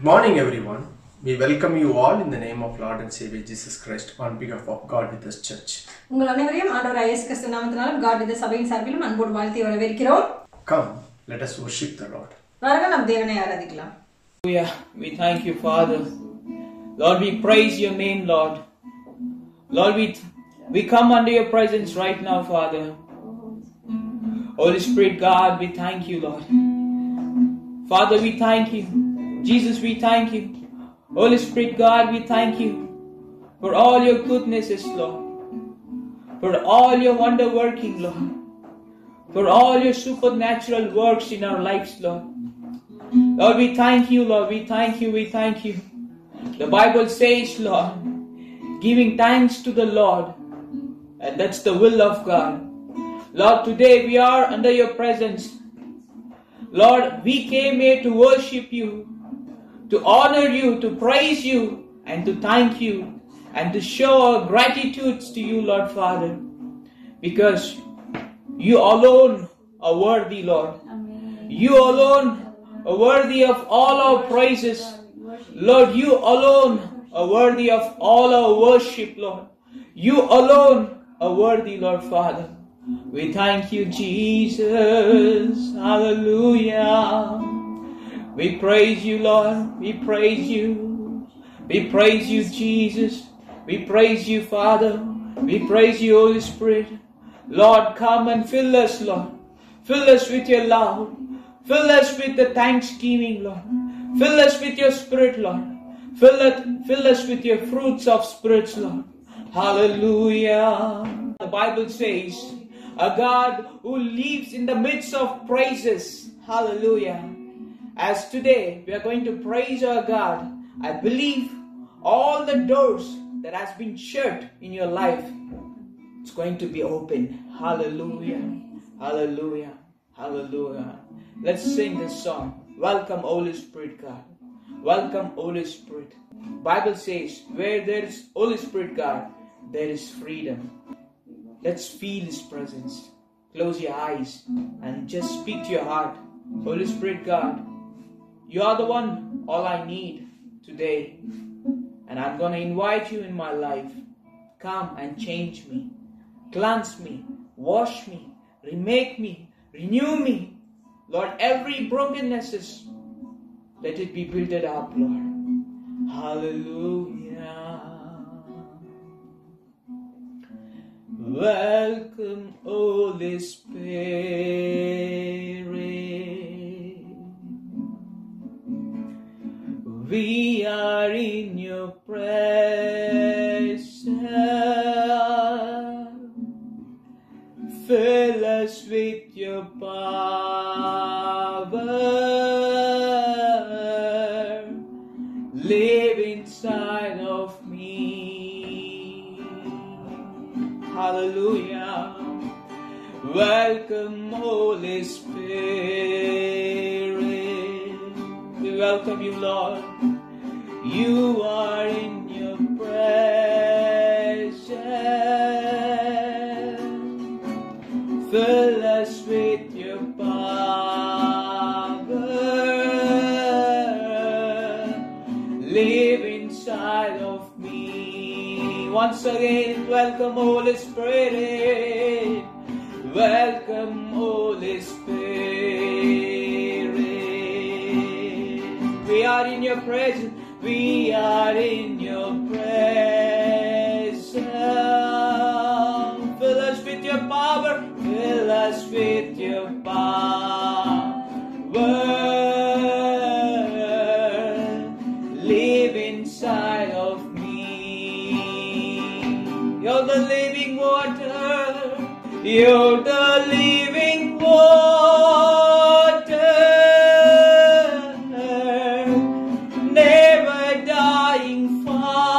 Morning everyone. We welcome you all in the name of Lord and Savior Jesus Christ on behalf of God with us Church. உங்கள் அனைவரையும் ஆண்டவர் இயேசு கிறிஸ்து நாமத்தினாலும் God with us சபையின் சார்பிலும் அன்போடு வாழ்த்தி வரவேற்கிறோம். Come, let us worship the Lord. வாருங்கள் நாம் தேவனை ஆராதிக்கலாம். Hallelujah. We thank you, Father. Lord, we praise your name, Lord. Lord, we come under your presence right now, Father. Holy Spirit, God, we thank you, Lord. Father, we thank you. Jesus, we thank you. Holy Spirit, God, we thank you for all your goodnesses, Lord. For all your wonder working, Lord. For all your supernatural works in our lives, Lord. Lord, we thank you, Lord. We thank you, we thank you. The Bible says, Lord, giving thanks to the Lord. And that's the will of God. Lord, today we are under your presence. Lord, we came here to worship you, to honor you, to praise you, and to thank you, and to show our gratitudes to you, Lord Father, because you alone are worthy, Lord. Amen. You alone are worthy of all our praises. Lord, you alone are worthy of all our worship, Lord. You alone are worthy, Lord Father. We thank you, Jesus. Hallelujah. We praise you, Lord. We praise you. We praise you, Jesus. We praise you, Father. We praise you, Holy Spirit. Lord, come and fill us, Lord. Fill us with your love. Fill us with the thanksgiving, Lord. Fill us with your Spirit, Lord. Fill us with your fruits of spirits, Lord. Hallelujah. The Bible says, a God who lives in the midst of praises. Hallelujah. As today we are going to praise our God, I believe all the doors that has been shut in your life, it's going to be open. Hallelujah. Hallelujah. Hallelujah. Let's sing this song. Welcome, Holy Spirit, God. Welcome, Holy Spirit. Bible says, where there is Holy Spirit, God, there is freedom. Let's feel His presence. Close your eyes and just speak to your heart. Holy Spirit, God, you are the one all I need today. And I'm going to invite you in my life. Come and change me. Cleanse me. Wash me. Remake me. Renew me. Lord, every brokenness let it be built up, Lord. Hallelujah. Welcome, Holy Spirit. We are in your presence. Fill us with your power. Live inside of me. Hallelujah. Welcome, Holy Spirit. We welcome you, Lord. You are in your presence. Fill us with your power. Live inside of me. Once again, welcome, Holy Spirit. Welcome, Holy Spirit. We are in your presence. We are in your presence. Fill us with your power. Fill us with your power. Live inside of me. You're the living water. You're the living water. Never dying fountain.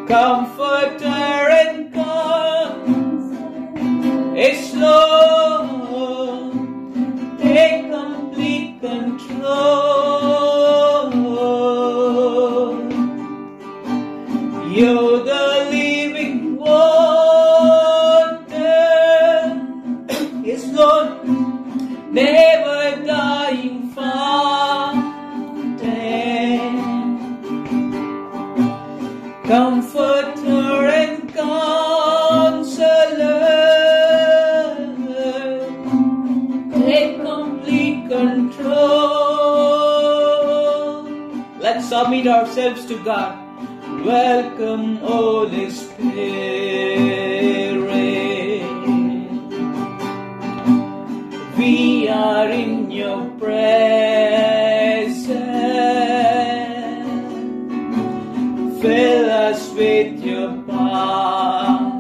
Comforter and God is Lord. Take complete control. You're the living water. Is Lord. never dying fountain, comforter and counselor, take complete control. Let's submit ourselves to God. Welcome, Holy Spirit. We are in your presence. Fill us with your power.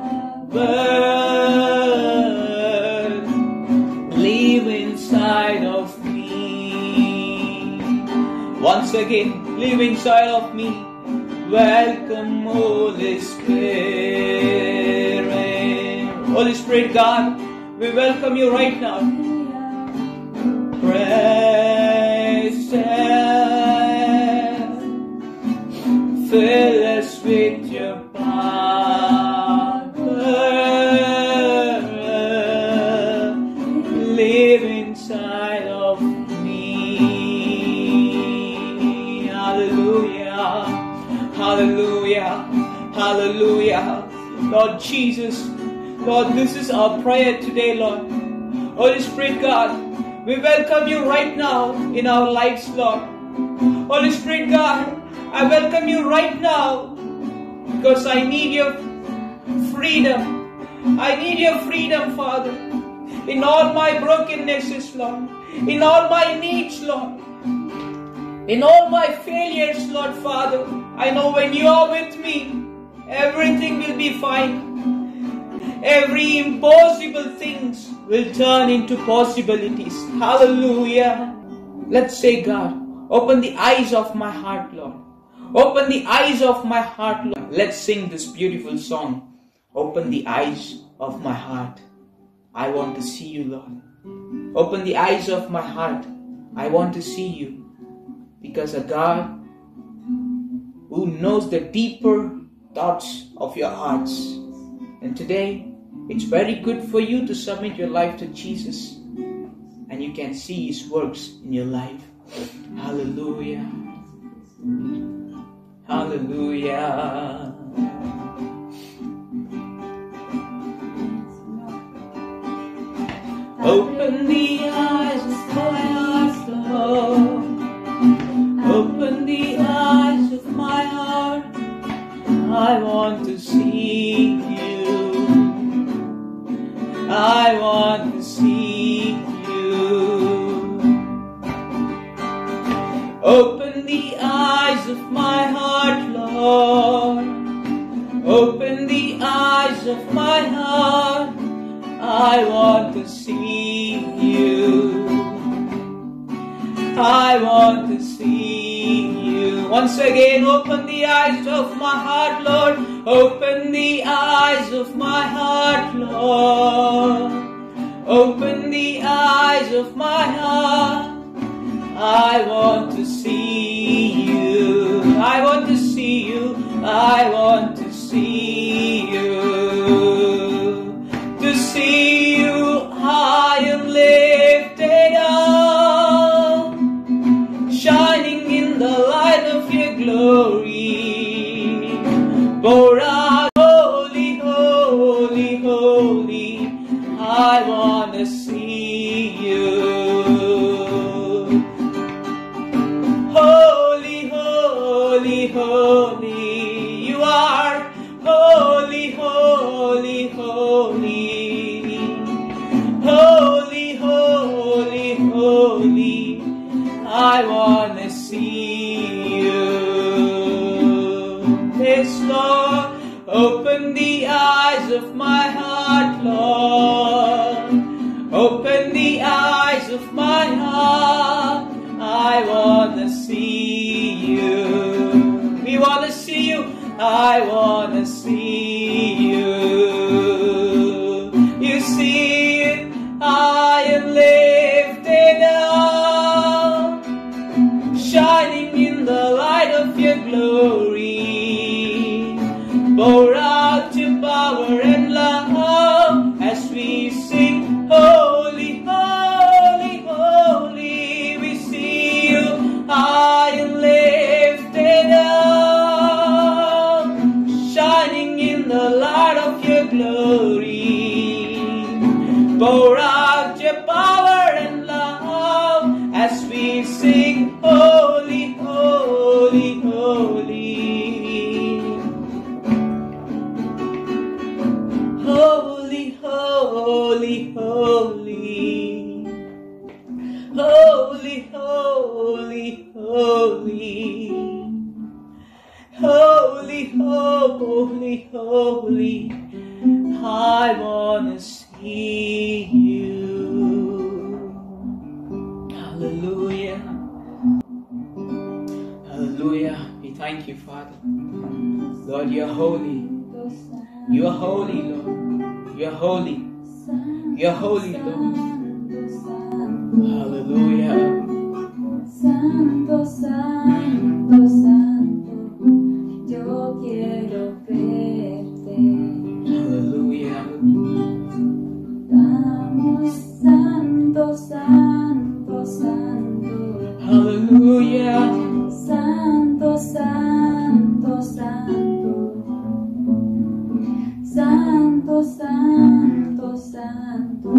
Live inside of me. Once again, live inside of me. Welcome, Holy Spirit. Holy Spirit God, we welcome you right now. Presence, fill us with your power. Live inside of me. Hallelujah. Hallelujah. Hallelujah. Lord Jesus, Lord, this is our prayer today, Lord. Holy Spirit God, we welcome you right now in our lives, Lord. Holy Spirit God, I welcome you right now because I need your freedom. I need your freedom, Father, in all my brokennesses, Lord, in all my needs, Lord, in all my failures, Lord, Father. I know when you are with me, everything will be fine. Every impossible things will turn into possibilities. Hallelujah. Let's say, God, open the eyes of my heart, Lord. Open the eyes of my heart, Lord. Let's sing this beautiful song. Open the eyes of my heart. I want to see you, Lord. Open the eyes of my heart. I want to see you. Because a God who knows the deeper thoughts of your hearts. And today, it's very good for you to submit your life to Jesus. And you can see His works in your life. Hallelujah. Hallelujah. Open the eyes of my heart, Lord. Open the eyes of my heart. I want to see you. I want to see you. Open the eyes of my heart, Lord. Open the eyes of my heart. I want to see you. I want to see you. Once again, open the eyes of my heart, Lord. Open the eyes of my heart, Lord. Open the eyes of my heart. I want to see you. I want to see you. I want to see you. To see you high and lifted up, shining in the light of your glory. Pour out, holy, holy, holy. I want to see you. Holy, holy, holy. You are holy, holy, holy. Holy, holy, holy. I want to see you. Yes, Lord, open the eyes of my heart, Lord. Open the eyes of my heart. I want to see you. We want to see you. I want to see you. You see it, I am lifted up, shining in the light of your glory. Pour out your power and love as we sing, holy, holy, holy. we sing holy, holy, holy. Holy, holy, holy. Holy, holy, holy. Holy, holy, holy. I wanna see you. Hallelujah. Hallelujah. We thank you, Father. Lord, you're holy. You are holy, Lord. You are holy. You are holy, Lord. Hallelujah. Santo, santo, santo, yo quiero verte. Hallelujah. Damos santo, santo, santo. Hallelujah. Santo, santo, santo. Santo, santo, santo,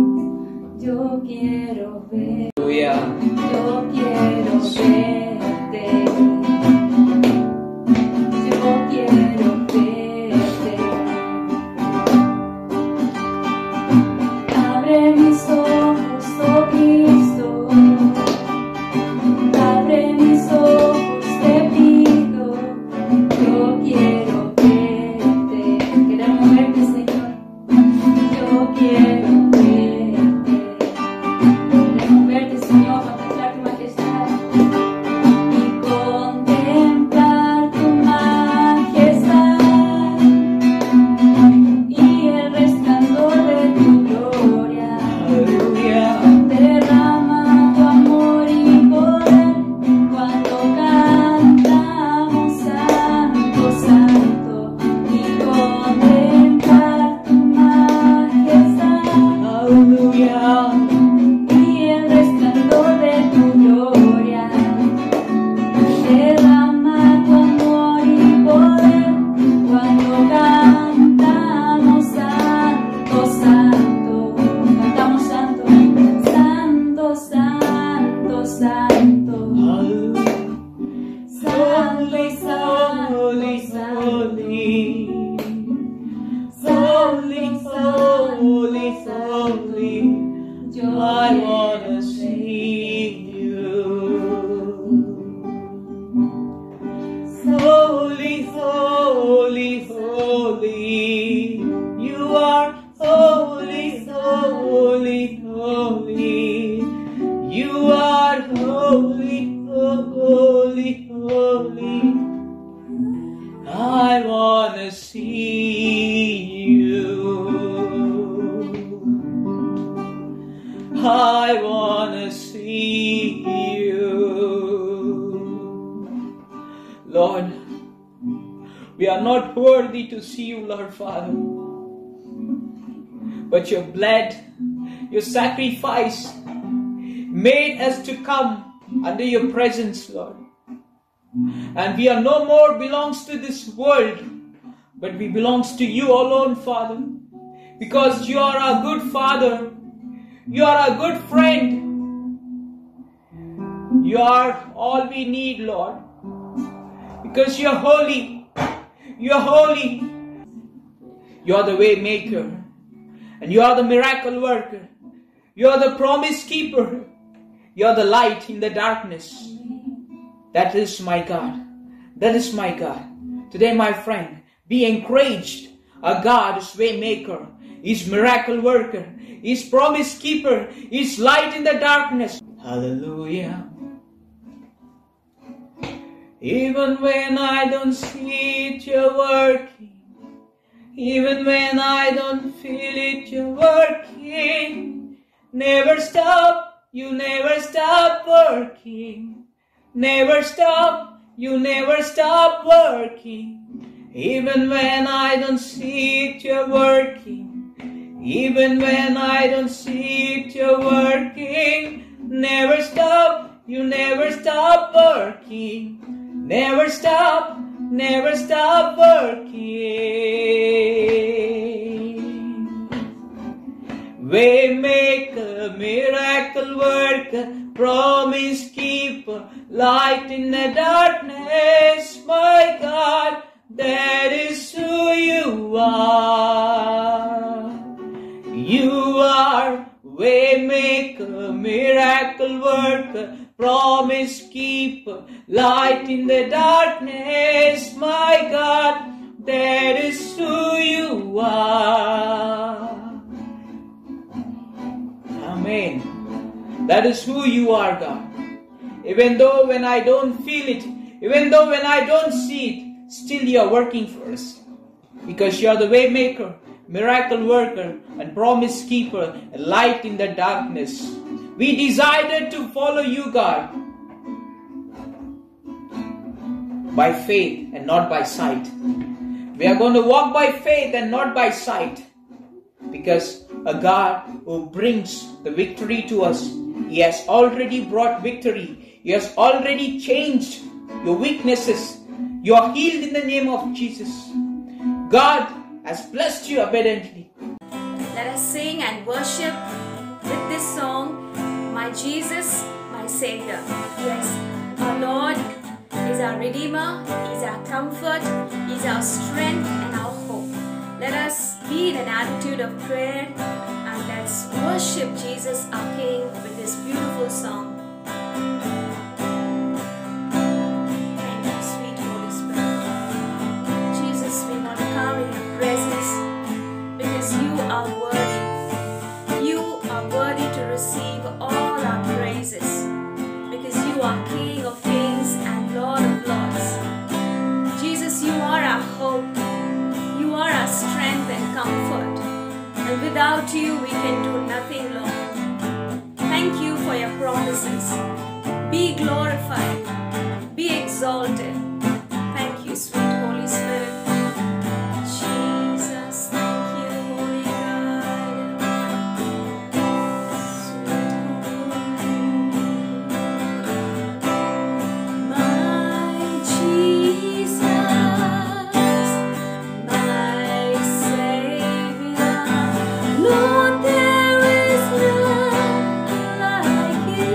yo quiero ver. Hallelujah. Yo quiero verte. Yo quiero verte. Abre mis ojos, oh Cristo. Abre mis ojos, te pido. Yo quiero verte. Queremos verte, Señor. Yo quiero verte. Queremos verte, Señor, contemplar tu majestad y contemplar tu majestad y el resplandor de tu gloria. Hallelujah. Derrama tu amor y poder cuando cantamos santo, santo y contemplar tu majestad. Hallelujah. Y el resplandor de tu gloria, derrama tu amor y poder cuando cantamos santo, santo, cantamos santo, santo, santo, santo, Hallelujah. santo, santo, Holy, santo. holy, holy, holy, holy. I wanna see you. Holy, holy, holy. You are holy, holy, holy. You are holy, holy, holy. I wanna see you. I wanna see you. Lord, we are not worthy to see you, Lord Father. But your blood, your sacrifice made us to come under your presence, Lord. And we are no more belongs to this world, but we belongs to you alone, Father. Because you are our good Father. You are a good friend. You are all we need, Lord. Because you are holy. You are holy. You are the way maker. And you are the miracle worker. You are the promise keeper. You are the light in the darkness. That is my God. That is my God. Today, my friend, be encouraged. Our God is way maker. Is miracle worker. Is promise keeper. Is light in the darkness. Hallelujah. Even when I don't see it, you're working. Even when I don't feel it, you're working. Never stop, you never stop working. Never stop, you never stop working. Even when I don't see it, you're working. Even when I don't see it, you're working. Never stop, you never stop working. Never stop working. Waymaker, miracle worker, promise keeper, light in the darkness, my God, that is who you are. You are waymaker, miracle worker, promise keeper, light in the darkness, my God, that is who you are. Amen. That is who you are, God. Even though when I don't feel it, even though when I don't see it, still you are working for us. Because you are the way maker, miracle worker, and promise keeper, and light in the darkness. We decided to follow you, God, by faith and not by sight. We are going to walk by faith and not by sight. Because a God who brings the victory to us, He has already brought victory. He has already changed your weaknesses. You are healed in the name of Jesus. God has blessed you abundantly. Let us sing and worship with this song, My Jesus, My Savior. Yes, our Lord is our Redeemer, He's our comfort, He's our strength and our hope. Let us be in an attitude of prayer and let's worship Jesus, our King, with this beautiful song. Thank you, sweet Holy Spirit. Jesus, we want to come in your presence because you are worthy. You are worthy to receive all our praises because you are King of kings and Lord of lords. Jesus, you are our hope. You are our strength and comfort. And without you, we can do nothing, Lord. Thank you for your promises. Be glorified. Be exalted. Thank you, sweet Holy Spirit. Jesus, thank you, Holy God. Sweet Holy. My Jesus, my Savior, Lord, there is none like you.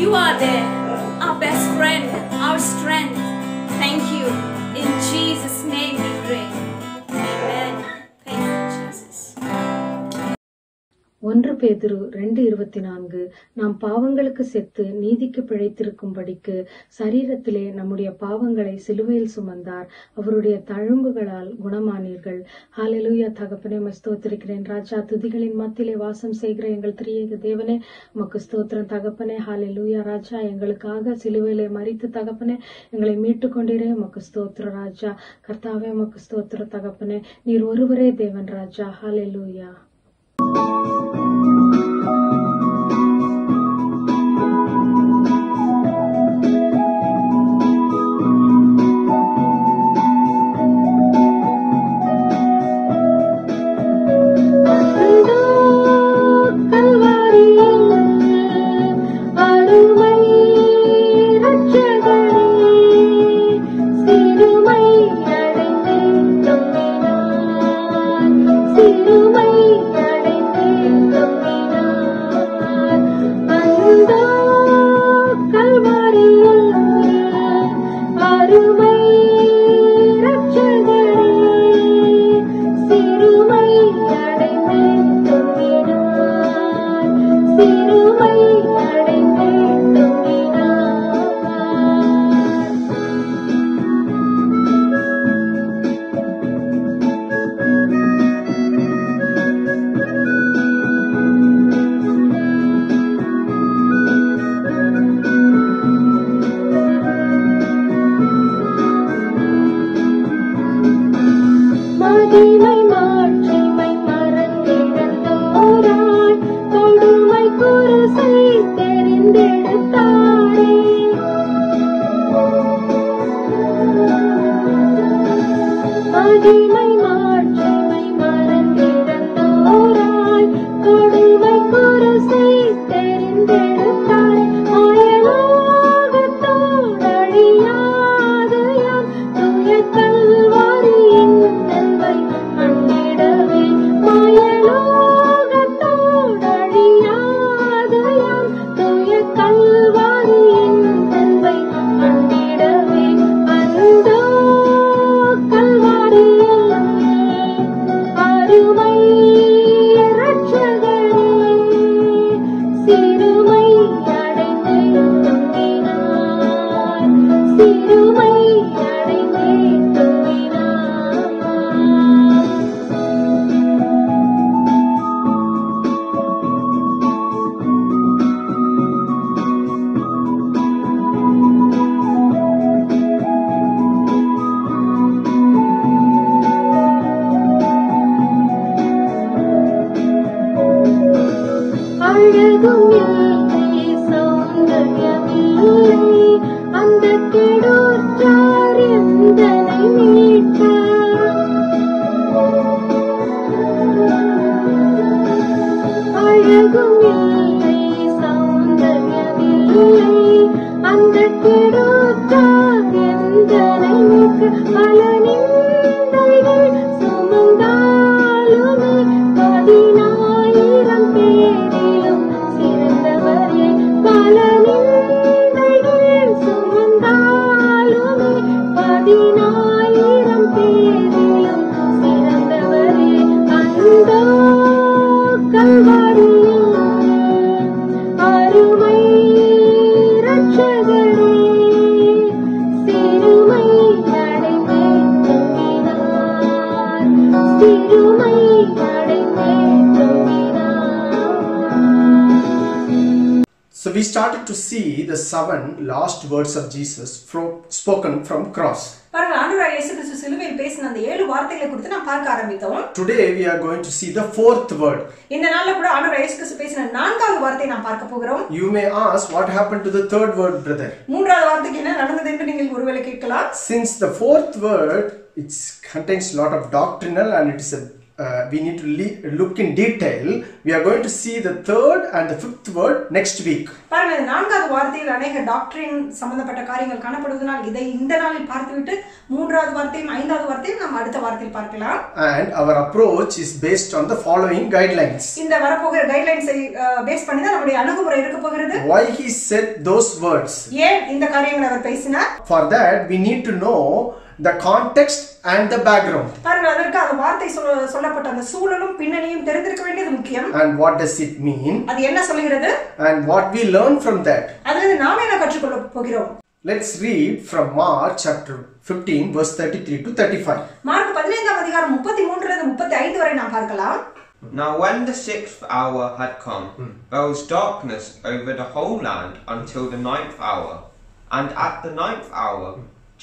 you are there, our best friend, our strength. Thank you. In Jesus' name we pray. Amen. Thank you, Jesus. 1 பேதுரு 2:24 நாம் பாவங்களுக்கு செத்து நீதிக்கு பிழைத்திருக்கும்படிக்கு சரீரத்திலே நம்முடைய பாவங்களை சிலுவையில் சுமந்தார், அவருடைய தழும்புகளால் குணமானீர்கள். ஹல்லேலூயா. தகப்பனே உம்மை ஸ்தோத்திரிக்கிறேன் ராஜா. துதிகளின் மத்தியிலே வாசம் செய்கிற எங்கள் திரியேக தேவனே உமக்கு ஸ்தோத்திரம் தகப்பனே. ஹல்லேலூயா ராஜா. எங்களுக்காக சிலுவையிலே மரித்து தகப்பனே எங்களை மீட்டு கொண்டீரே உமக்கு ஸ்தோத்திர ராஜா. கர்த்தாவே உமக்கு ஸ்தோத்திர தகப்பனே. நீர் ஒருவரே தேவன் ராஜா. ஹல்லேலூயா. So we started to see the 7 last words of Jesus spoken from cross. பாருங்க, ஆண்டவராகிய இயேசு கிறிஸ்து சிலுவையில் பேசின அந்த 7 வார்த்தைகளை குறித்து நாம் பார்க்க ஆரம்பித்தோம். Today we are going to see the 4th word. இந்த நாள்ல கூட ஆண்டவராகிய இயேசு கிறிஸ்து பேசின 4வது வார்த்தையை நாம் பார்க்க போகிறோம். You may ask what happened to the 3rd word, brother? 3வது வார்த்தைக்கு என்ன நடந்தது என்று நீங்கள் ஒருவேளை கேட்கலாம். Since the 4th word it contains a lot of doctrinal and it is a we need to look in detail. We are going to see the third and the fifth word next week. பாருங்க, இந்த நான்காவது வார்த்தையில் அநேக டாக்டரின் சம்பந்தப்பட்ட காரியங்கள் காணப்படுவதனால் இதை இந்த நாளில் பார்த்துவிட்டு மூன்றாவது வார்த்தையும் ஐந்தாவது வார்த்தையும் நாம் அடுத்த வார்த்தையில் பார்க்கலாம். And our approach is based on the following guidelines. இந்த வரப்போகிற கைட்லைன்ஸை பேஸ் பண்ணி தான் நம்முடைய அணுகுமுறை இருக்க போகிறது. Why he said those words? ஏன் இந்த காரியங்களை அவர் பேசினார்? For that we need to know the context and the background. பாருங்க, அதற்கு அந்த வார்த்தை சொல்லப்பட்ட அந்த சூழலும் பின்னணியும் தெரிந்திருக்க வேண்டியது முக்கியம். And what does it mean? அது என்ன சொல்கிறது? And what we learn from that? அதிலிருந்து நாம் என்ன கற்றுக்கொள்ள போகிறோம்? Let's read from Mark chapter 15 verse 33 to 35. Mark 15ஆம் அதிகாரம் 33 லிருந்து 35 வரை நாம் பார்க்கலாம். Now when the 6th hour had come, there was darkness over the whole land until the 9th hour. And at the 9th hour,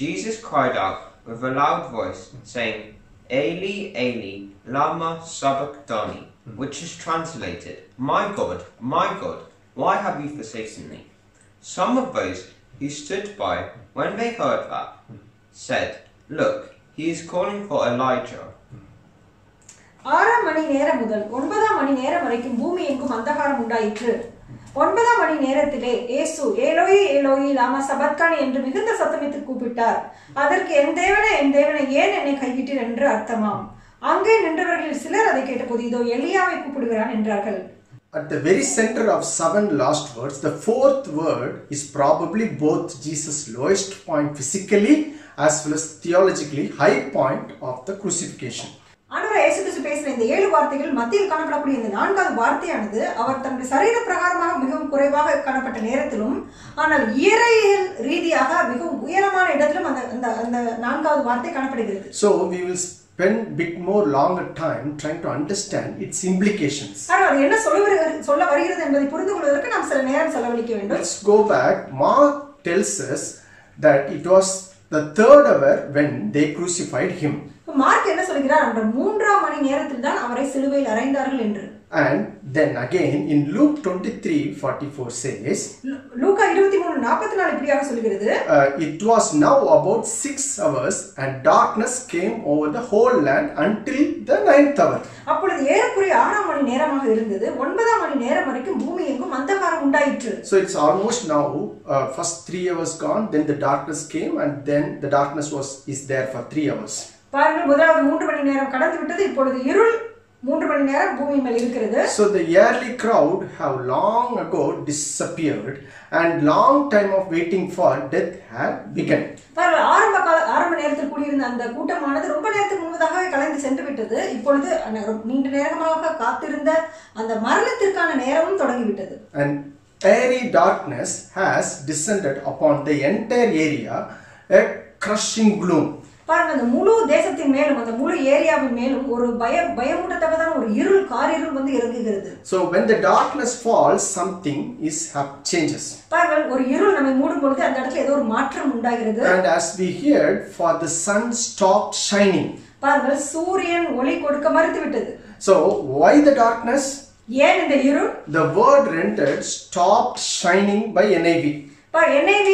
Jesus cried out with a loud voice, saying, Eli, Eli, lama sabachthani, which is translated, my God, why have you forsaken me? Some of those who stood by, when they heard that, said, Look, he is calling for Elijah. 6 மணி நேரம் முதல் 9 மணி நேரம் வரைக்கும் பூமி எங்கும் அந்தகாரம் உண்டாயிற்று. 9 மணி நேரத்திலே இயேசு ஏலோயி ஏலோயி லாமா சபத்கானி என்று மிகுந்த சத்தமிட்டு கூப்பிட்டார். அதற்கு என் தேவனே ஏன் என்னை கைவிட்டீர் என்று அர்த்தமாம். அங்கே நின்றவர்களில் சிலர் அதை கேட்டபோது இதோ எலியாவை கூப்பிடுகிறான் என்றார்கள். At the very center of 7 last words, the fourth word is probably both Jesus' lowest point physically as well as theologically high point of the crucifixion. ஆண்டவர் இயேசு கிறிஸ்து பேசின இந்த 7 வார்த்தைகள் மத்தியில் காணப்படக்கூடிய இந்த 4வது வார்த்தையானது அவர் தன்னுடைய சரீர பிரகாரமாக மிகவும் குறைவாக காணப்பட்ட நேரத்திலும் ஆனால் இயற்கையில் ரீதியாக மிகவும் உயரமான இடத்திலும் அந்த 4வது வார்த்தை காணப்படுகிறது. So we will spend bit more longer time trying to understand its implications. அது என்ன சொல்ல வருகிறது என்பதை புரிந்து கொள்வதற்கு நாம் சில நேரம் செலவழிக்க வேண்டும். Let's go back. Mark tells us that it was the 3rd hour when they crucified him. Mark என்ன சொல்கிறார் என்ற 3ஆம் மணி நேரத்தில் தான் அவரை சிலுவையில் அறைந்தார்கள் என்று. And then again in Luke 23:44 says, லூக்கா 23:44 இப்படியாக சொல்கிறது, it was now about 6 hours and darkness came over the whole land until the 9th hour. அப்பொழுது ஏறக்குறைய 6ஆம் மணி நேரமாக இருந்தது. 9ஆம் மணி நேரம் வரைக்கும் பூமி எங்கும் அந்தகாரம் உண்டாயிற்று. So it's almost now first 3 hours gone, then the darkness came, and then the darkness is there for 3 hours. பாருங்கள், முதலாவது 3 மணி நேரம் கடந்து விட்டது. இப்பொழுது இருள் 3 மணி நேரம் பூமி மேல் இருக்கிறது. So the early crowd have long ago disappeared and long time of waiting for death had begun. பாருங்கள், ஆரம்ப நேரத்தில் கூடியிருந்த அந்த கூட்டமானது ரொம்ப நேரத்துக்கு முன்பதாகவே கலைந்து சென்று விட்டது. இப்பொழுது நீண்ட நேரமாக காத்திருந்த அந்த மரணத்திற்கான நேரமும் தொடங்கிவிட்டது. And airy darkness has descended upon the entire area, a crushing gloom. பாருங்க, அந்த முழு தேசத்தின் மேலும் அந்த முழு ஏரியாவின் மேலும் ஒரு பயமூட்டத்தக்கதான ஒரு காரிருள் வந்து இறங்குகிறது. So when the darkness falls, something changes. பாருங்க, ஒரு இருள் நம்மை மூடும் பொழுது அந்த இடத்துல ஏதோ ஒரு மாற்றம் உண்டாகிறது. And as we heard, for the sun stopped shining. பாருங்க, சூரியன் ஒளி கொடுக்க மறுத்து விட்டது. So why the darkness? ஏன் இந்த இருள்? The word rendered stopped shining by NIV. NIV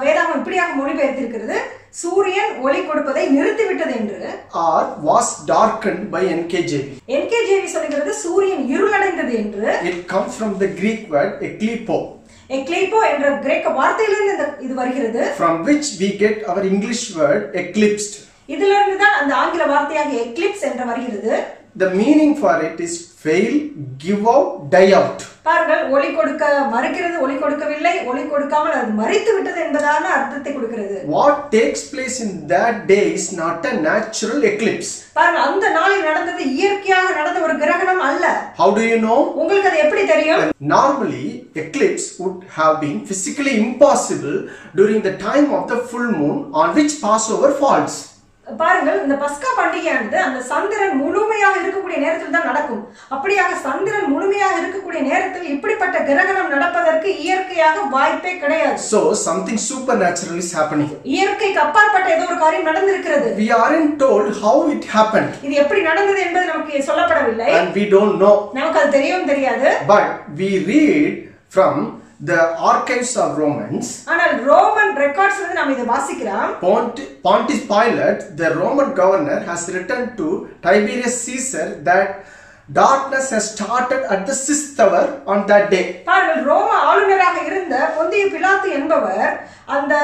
வேதாகம் இப்படியாக மொழிபெயர்த்திருக்கிறது, சூரியன் ஒளி கொடுப்பதை நிறுத்திவிட்டது என்று. Or was darkened by NKJV. NKJV சொல்கிறது சூரியன் இருளடைந்தது என்று. It comes from the Greek word eklipo. Eklipo என்ற கிரேக்க வார்த்தையிலிருந்து இது வருகிறது. From which we get our English word eclipsed. இதிலிருந்து தான் அந்த ஆங்கில வார்த்தையாக eclipse என்று வருகிறது. The meaning for it is fail, give out, die out. பாருங்கள், ஒளி கொடுக்க மறுக்கிறது, ஒளி கொடுக்கவில்லை, ஒளி கொடுக்காமல் அது மரித்து விட்டது என்பதான அர்த்தத்தை கொடுக்கிறது. What takes place in that day is not a natural eclipse. பாருங்கள், அந்த நாளில் நடந்தது இயற்கையாக நடந்த ஒரு கிரகணம் அல்ல. How do you know? உங்களுக்கு அது எப்படி தெரியும்? Normally eclipse would have been physically impossible during the time of the full moon on which Passover falls. பாருங்கள், இந்த பஸ்கா பண்டிகையானது அந்த சந்திரன் முழுமையாக இருக்கக்கூடிய நேரத்தில் தான் நடக்கும். அப்படியாக சந்திரன் முழுமையாக இருக்கக்கூடிய நேரத்தில் இப்படிப்பட்ட கிரகணம் நடப்பதற்கு இயற்கையாக வாய்ப்பே கிடையாது. So something supernatural is happening. இயற்கைக்கு அப்பாற்பட்ட ஏதோ ஒரு காரியம் நடந்திருக்கிறது. We aren't told how it happened. இது எப்படி நடந்தது என்பது நமக்கு சொல்லப்படவில்லை. And we don't know. நமக்கு அது தெரியும் தெரியாது. But we read from the archives of Romans, ஆனால் ரோமன் ரெக்கார்ட்ஸ்ல இருந்து நாம் இதை வாசிக்கிறோம். Pontius Pilate, the Roman governor, has written to Tiberius Caesar that darkness has started at the 6th hour on that day. பாருங்கள், ரோம ஆளுநராக இருந்த பொந்திய பிலாத்து என்பவர் அந்த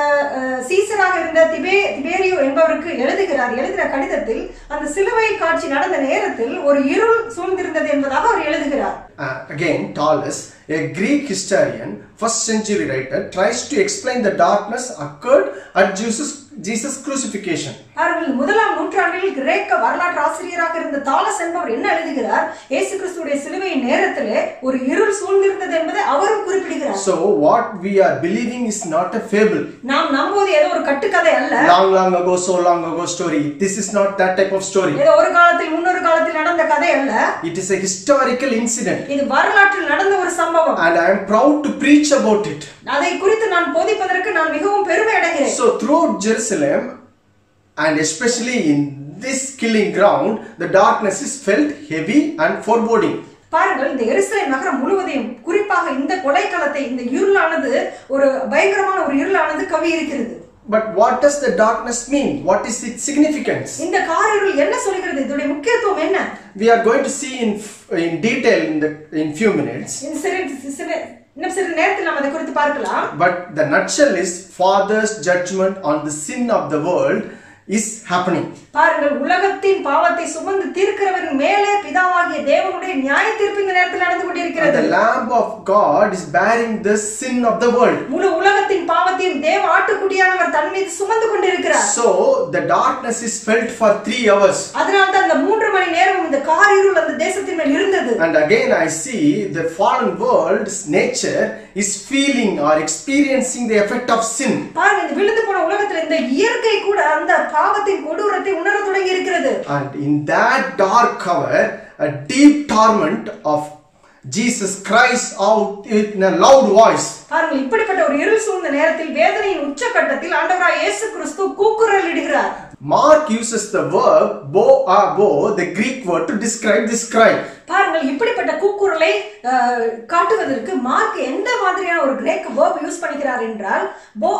சீசராக இருந்த திபேரியு என்பவருக்கு எழுதுகிற கடிதத்தில் அந்த சிலுவை காட்சி நடந்த நேரத்தில் ஒரு இருள் சூழ்ந்திருந்தது என்பதாக அவர் எழுதுகிறார். Again, Thales, a Greek historian, first century writer, tries to explain the darkness occurred at Jesus crucifixion. பாருங்கள், முதலாம் நூற்றாண்டில் கிரேக்க வரலாற்று ஆசிரியராக இருந்த தாலஸ் என்பவர் என்ன எழுதுகிறார்? இயேசு கிறிஸ்துவின் சிலுவை நேரத்திலே ஒரு இருள் சூழ்ந்திருந்தது என்பதை அவரும் குறிப்பிடுகிறார். So what we are believing is not a fable. நாம் நம்புவது ஏதோ ஒரு கட்டுக்கதை அல்ல. Long ago, so long ago story. This is not that type of story. ஏதோ ஒரு காலத்தில் முன்னொரு காலத்தில் நடந்த கதை அல்ல. It is a historical incident. இது வரலாற்றில் நடந்த ஒரு சம்பவம். And I am proud to preach about it. அதை குறித்து நான் போதிப்பதற்கு நான் மிகவும் பெருமை அடைகிறேன். So throughout Jerusalem and especially in this killing ground, the darkness is felt heavy and foreboding. பாருங்கள், இந்த எருசலேம் நகரம் முழுவதையும் குறிப்பாக இந்த கொலைக்களத்தை இந்த இருளானது ஒரு பயங்கரமான ஒரு இருளானது கவி இருக்கிறது. But what does the darkness mean? What is its significance? இந்த காரிருள் என்ன சொல்கிறது? இதோட முக்கியத்துவம் என்ன? We are going to see in detail in few minutes. இன்னும் சிறிது நேரத்தில் நாம் அதை குறித்து பார்க்கலாம். But the nutshell is Father's judgment on the sin of the world is happening. பாருங்கள், உலகத்தின் பாவத்தை சுமந்து தீர்க்கிறவரின் மேலே பிதாவாகிய தேவனுடைய நியாய தீர்ப்பு இந்த நேரத்தில் நடந்து கொண்டிருக்கிறது. The Lamb of God is bearing the sin of the world. முழு உலகத்தின் பாவத்தையும் தேவ ஆட்டுக்குட்டியானவர் தன் மீது சுமந்து கொண்டிருக்கிறார். So the darkness is felt for 3 hours. அதனால தான் அந்த 3 மணி நேரம் இந்த காரிருள் அந்த தேசத்தின் மேல் இருந்தது. And again I see the fallen world's nature is feeling or experiencing the effect of sin. பாருங்க, இந்த விழுந்து போன உலகத்துல இந்த இயற்கை கூட அந்த பாவத்தின் கொடூரத்தை உணர தொடங்கி இருக்கிறது. And in that dark hour, a deep torment of Jesus cries out in a loud voice. பாருங்க, இப்படிப்பட்ட ஒரு இருள் சூழ்ந்த நேரத்தில் வேதனையின் உச்சகட்டத்தில் ஆண்டவராய் இயேசு கிறிஸ்து கூக்குரலிடுகிறார். Mark uses the verb bo, the Greek word, to describe this cry. பாருங்கள், இப்படிப்பட்ட கூக்குரலை காட்டுவதற்கு மார்க் எந்த மாதிரியான ஒரு கிரேக்க verb யூஸ் பண்ணிக்கிறார் என்றால் bo